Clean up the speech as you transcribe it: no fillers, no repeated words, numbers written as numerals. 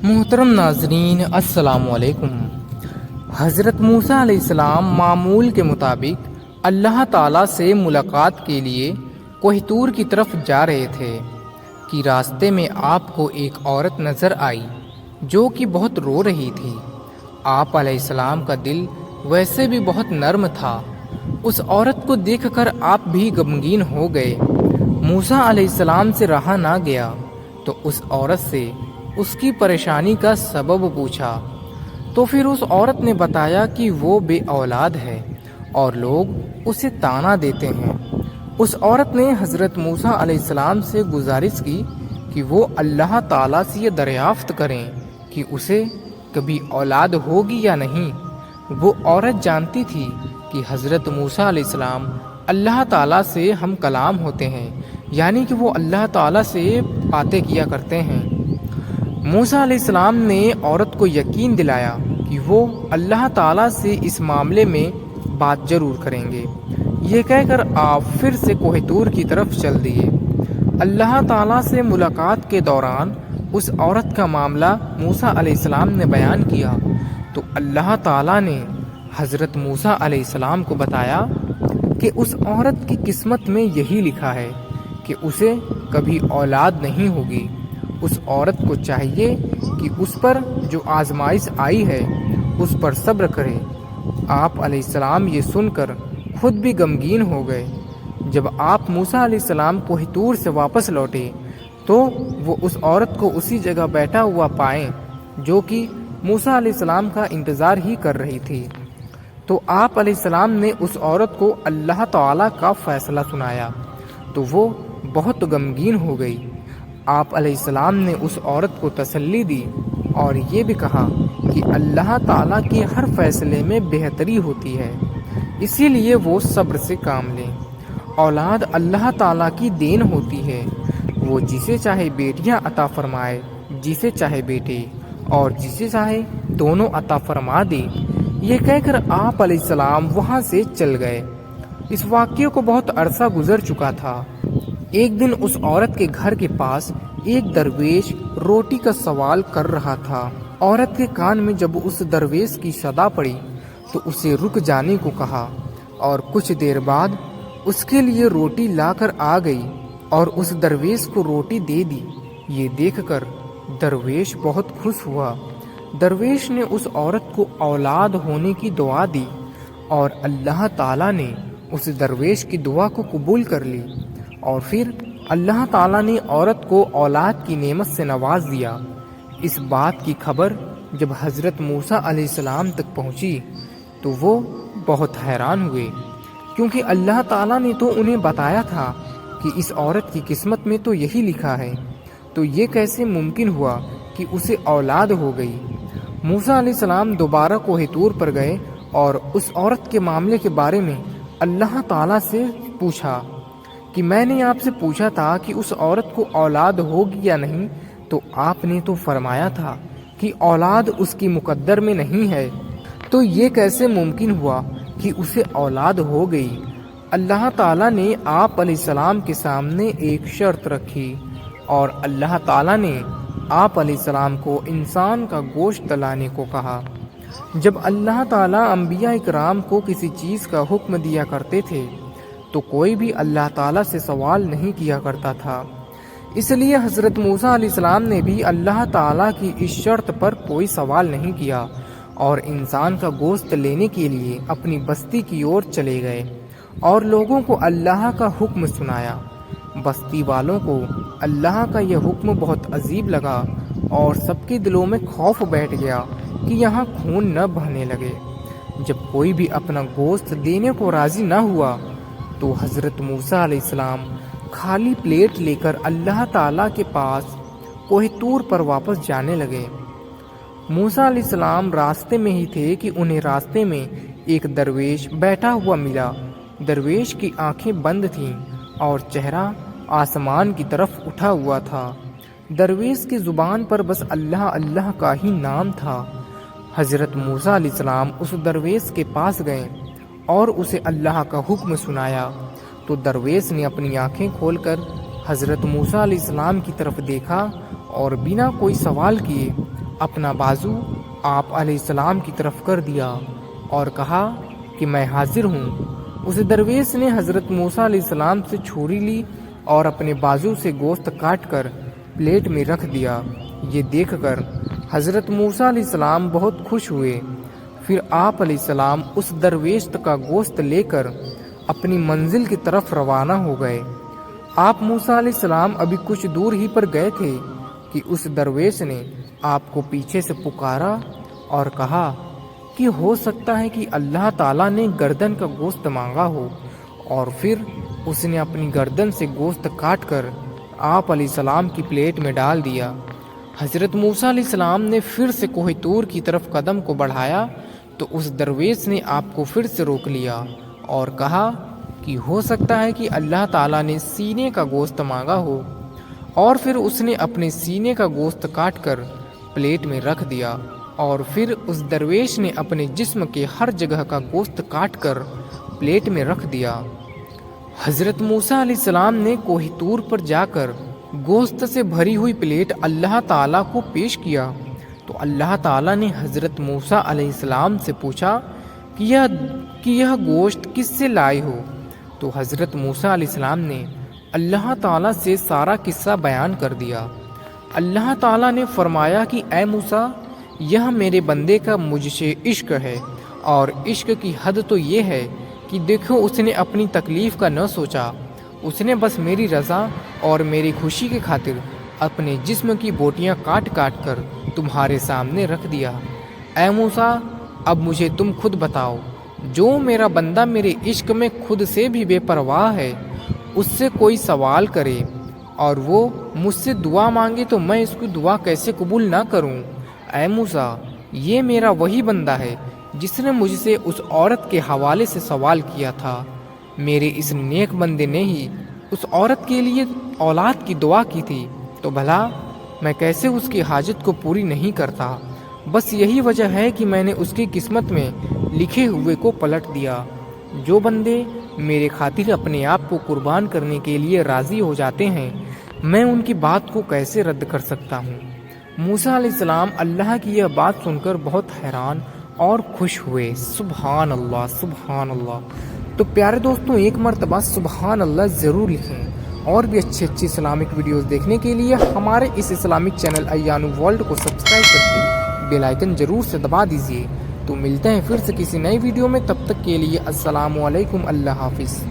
محترم ناظرین السلام علیکم۔ حضرت موسیٰ علیہ السلام معمول کے مطابق اللہ تعالیٰ سے ملاقات کے لیے کوہ طور کی طرف جا رہے تھے کہ راستے میں آپ کو ایک عورت نظر آئی جو کہ بہت رو رہی تھی۔ آپ علیہ السلام کا دل ویسے بھی بہت نرم تھا۔ اس عورت کو دیکھ کر آپ بھی غمگین ہو گئے۔ موسیٰ علیہ السلام سے رہا نہ گیا تو اس عورت سے اس کی پریشانی کا سبب پوچھا تو پھر اس عورت نے بتایا کہ وہ بے اولاد ہے اور لوگ اسے طعنہ دیتے ہیں۔ اس عورت نے حضرت موسیٰ علیہ السلام سے گزارش کی کہ وہ اللہ تعالیٰ سے یہ دریافت کریں کہ اسے کبھی اولاد ہوگی یا نہیں۔ وہ عورت جانتی تھی کہ حضرت موسیٰ علیہ السلام اللہ تعالیٰ سے ہم کلام ہوتے ہیں، یعنی کہ وہ اللہ تعالیٰ سے باتیں کیا کرتے ہیں۔ موسیٰ علیہ السلام نے عورت کو یقین دلایا کہ وہ اللہ تعالیٰ سے اس معاملے میں بات ضرور کریں گے۔ یہ کہہ کر آپ پھر سے کوہ طور کی طرف چل دیے۔ اللہ تعالیٰ سے ملاقات کے دوران اس عورت کا معاملہ موسیٰ علیہ السلام نے بیان کیا تو اللہ تعالیٰ نے حضرت موسیٰ علیہ السلام کو بتایا کہ اس عورت کی قسمت میں یہی لکھا ہے کہ اسے کبھی اولاد نہیں ہوگی۔ اس عورت کو چاہیے کہ اس پر جو آزمائش آئی ہے اس پر صبر کرے۔ آپ علیہ السلام یہ سن کر خود بھی غمگین ہو گئے۔ جب آپ موسیٰ علیہ السلام کوہ طور سے واپس لوٹے تو وہ اس عورت کو اسی جگہ بیٹھا ہوا پائیں جو کہ موسیٰ علیہ السلام کا انتظار ہی کر رہی تھی۔ تو آپ علیہ السلام نے اس عورت کو اللہ تعالیٰ کا فیصلہ سنایا تو وہ بہت غمگین ہو گئی۔ آپ علیہ السلام نے اس عورت کو تسلی دی اور یہ بھی کہا کہ اللہ تعالیٰ کے ہر فیصلے میں بہتری ہوتی ہے، اسی لیے وہ صبر سے کام لیں۔ اولاد اللہ تعالیٰ کی دین ہوتی ہے، وہ جسے چاہے بیٹیاں عطا فرمائے، جسے چاہے بیٹے، اور جسے چاہے دونوں عطا فرما دے۔ یہ کہہ کر آپ علیہ السلام وہاں سے چل گئے۔ اس واقعے کو بہت عرصہ گزر چکا تھا۔ ایک دن اس عورت کے گھر کے پاس ایک درویش روٹی کا سوال کر رہا تھا۔ عورت کے کان میں جب اس درویش کی صدا پڑی تو اسے رک جانے کو کہا اور کچھ دیر بعد اس کے لیے روٹی لا کر آ گئی اور اس درویش کو روٹی دے دی۔ یہ دیکھ کر درویش بہت خوش ہوا۔ درویش نے اس عورت کو اولاد ہونے کی دعا دی اور اللہ تعالیٰ نے اس درویش کی دعا کو قبول کر لی اور پھر اللہ تعالیٰ نے عورت کو اولاد کی نعمت سے نواز دیا۔ اس بات کی خبر جب حضرت موسیٰ علیہ السلام تک پہنچی تو وہ بہت حیران ہوئے، کیونکہ اللہ تعالیٰ نے تو انہیں بتایا تھا کہ اس عورت کی قسمت میں تو یہی لکھا ہے، تو یہ کیسے ممکن ہوا کہ اسے اولاد ہو گئی۔ موسیٰ علیہ السلام دوبارہ کوہ طور پر گئے اور اس عورت کے معاملے کے بارے میں اللہ تعالیٰ سے پوچھا کہ میں نے آپ سے پوچھا تھا کہ اس عورت کو اولاد ہوگی یا نہیں، تو آپ نے تو فرمایا تھا کہ اولاد اس کی مقدر میں نہیں ہے، تو یہ کیسے ممکن ہوا کہ اسے اولاد ہو گئی؟ اللہ تعالیٰ نے آپ علیہ السلام کے سامنے ایک شرط رکھی اور اللہ تعالیٰ نے آپ علیہ السلام کو انسان کا گوشت لانے کو کہا۔ جب اللہ تعالیٰ انبیاء اکرام کو کسی چیز کا حکم دیا کرتے تھے تو کوئی بھی اللہ تعالیٰ سے سوال نہیں کیا کرتا تھا، اس لیے حضرت موسیٰ علیہ السلام نے بھی اللہ تعالیٰ کی اس شرط پر کوئی سوال نہیں کیا اور انسان کا گوشت لینے کے لیے اپنی بستی کی اور چلے گئے اور لوگوں کو اللہ کا حکم سنایا۔ بستی والوں کو اللہ کا یہ حکم بہت عجیب لگا اور سب کے دلوں میں خوف بیٹھ گیا کہ یہاں خون نہ بہنے لگے۔ جب کوئی بھی اپنا گوشت دینے کو راضی نہ ہوا تو حضرت موسیٰ علیہ السلام خالی پلیٹ لے کر اللہ تعالیٰ کے پاس کوہ طور پر واپس جانے لگے۔ موسیٰ علیہ السلام راستے میں ہی تھے کہ انہیں راستے میں ایک درویش بیٹھا ہوا ملا۔ درویش کی آنکھیں بند تھیں اور چہرہ آسمان کی طرف اٹھا ہوا تھا۔ درویش کی زبان پر بس اللہ اللہ کا ہی نام تھا۔ حضرت موسیٰ علیہ السلام اس درویش کے پاس گئے اور اسے اللہ کا حکم سنایا تو درویش نے اپنی آنکھیں کھول کر حضرت موسیٰ علیہ السلام کی طرف دیکھا اور بنا کوئی سوال کیے اپنا بازو آپ علیہ السلام کی طرف کر دیا اور کہا کہ میں حاضر ہوں۔ اس درویش نے حضرت موسیٰ علیہ السلام سے چھری لی اور اپنے بازو سے گوشت کاٹ کر پلیٹ میں رکھ دیا۔ یہ دیکھ کر حضرت موسیٰ علیہ السلام بہت خوش ہوئے۔ پھر آپ علیہ السلام اس درویش کا گوشت لے کر اپنی منزل کی طرف روانہ ہو گئے۔ آپ موسیٰ علیہ السلام ابھی کچھ دور ہی پر گئے تھے کہ اس درویش نے آپ کو پیچھے سے پکارا اور کہا کہ ہو سکتا ہے کہ اللہ تعالیٰ نے گردن کا گوشت مانگا ہو، اور پھر اس نے اپنی گردن سے گوشت کاٹ کر آپ علیہ السلام کی پلیٹ میں ڈال دیا۔ حضرت موسیٰ علیہ السلام نے پھر سے کوہ طور کی طرف قدم کو بڑھایا تو اس درویش نے آپ کو پھر سے روک لیا اور کہا کہ ہو سکتا ہے کہ اللہ تعالیٰ نے سینے کا گوشت مانگا ہو، اور پھر اس نے اپنے سینے کا گوشت کاٹ کر پلیٹ میں رکھ دیا، اور پھر اس درویش نے اپنے جسم کے ہر جگہ کا گوشت کاٹ کر پلیٹ میں رکھ دیا۔ حضرت موسیٰ علیہ السلام نے کوہ طور پر جا کر گوشت سے بھری ہوئی پلیٹ اللہ تعالیٰ کو پیش کیا تو اللہ تعالیٰ نے حضرت موسیٰ علیہ السلام سے پوچھا کہ یہ گوشت کس سے لائے ہو؟ تو حضرت موسیٰ علیہ السلام نے اللہ تعالیٰ سے سارا قصہ بیان کر دیا۔ اللہ تعالیٰ نے فرمایا کہ اے موسیٰ، یہ میرے بندے کا مجھ سے عشق ہے، اور عشق کی حد تو یہ ہے کہ دیکھو اس نے اپنی تکلیف کا نہ سوچا، اس نے بس میری رضا اور میری خوشی کی خاطر اپنے جسم کی بوٹیاں کاٹ کاٹ کر تمہارے سامنے رکھ دیا۔ اے موسیٰ، اب مجھے تم خود بتاؤ، جو میرا بندہ میرے عشق میں خود سے بھی بے پرواہ ہے، اس سے کوئی سوال کرے اور وہ مجھ سے دعا مانگے تو میں اس کی دعا کیسے قبول نہ کروں؟ اے موسیٰ، یہ میرا وہی بندہ ہے جس نے مجھ سے اس عورت کے حوالے سے سوال کیا تھا۔ میرے اس نیک بندے نے ہی اس عورت کے لیے اولاد کی دعا کی تھی، تو بھلا میں کیسے اس کی حاجت کو پوری نہیں کرتا؟ بس یہی وجہ ہے کہ میں نے اس کی قسمت میں لکھے ہوئے کو پلٹ دیا۔ جو بندے میرے خاطر اپنے آپ کو قربان کرنے کے لیے راضی ہو جاتے ہیں، میں ان کی بات کو کیسے رد کر سکتا ہوں؟ موسیٰ علیہ السلام اللہ کی یہ بات سن کر بہت حیران اور خوش ہوئے۔ سبحان اللہ، سبحان اللہ۔ تو پیارے دوستوں، ایک مرتبہ سبحان اللہ ضرور لکھیں، اور بھی اچھے اسلامک ویڈیوز دیکھنے کے لیے ہمارے اس اسلامک چینل ایانو ورلڈ کو سبسکرائب کرتے بیل آئیکن ضرور سے دبا دیجیے۔ تو ملتے ہیں پھر سے کسی نئی ویڈیو میں، تب تک کے لیے السلام علیکم، اللہ حافظ۔